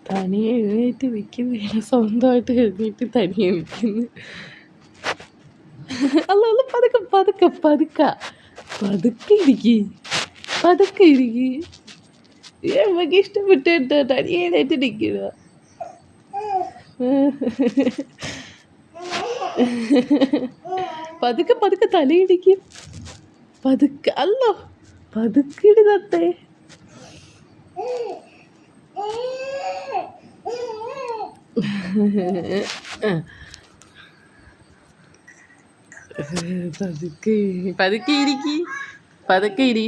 തനിയെ എഴുന്നേറ്റ് വെക്കുന്ന സ്വന്തമായിട്ട് എഴുന്നേറ്റ് തനിയെ വെക്കുന്നു. അല്ല അല്ല, പതുക്കെ പതുക്കെ പതുക്കെ പതുക്കെ ഇരിക്കി, പതുക്കെ ഇരിക്കി. നമുക്ക് ഇഷ്ടപ്പെട്ടു കേട്ടോ, തനിയെ എഴുന്നേറ്റ് നിൽക്കുക. പതുക്കെ പതുക്കെ തലയിടിക്കും. പതുക്കെ അല്ലോ, പതുക്കെ ഇടുന്നത്തെ. പതുക്കെ പതുക്കെ ഇരിക്കി, പതുക്കെ ഇരി.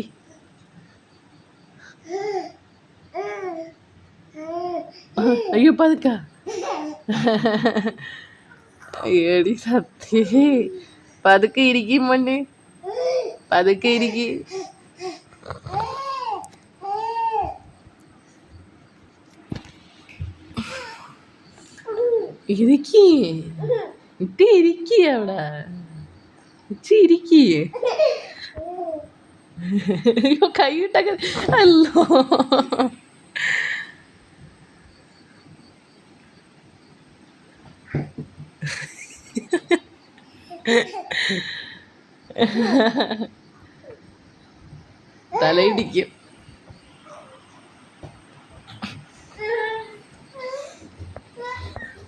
അയ്യോ പതുക്ക. അയ്യോടി സത്യേ, പതുക്കെ ഇരിക്കും മോനെ, പതുക്കെ ഇരിക്കി. ഇരിക്കി ഇട്ടി ഇരിക്കി അവിടെ ഇരിക്കി. അയ്യോ കൈയിട്ടൊക്കെ അല്ലോ. തലയിടിക്കും.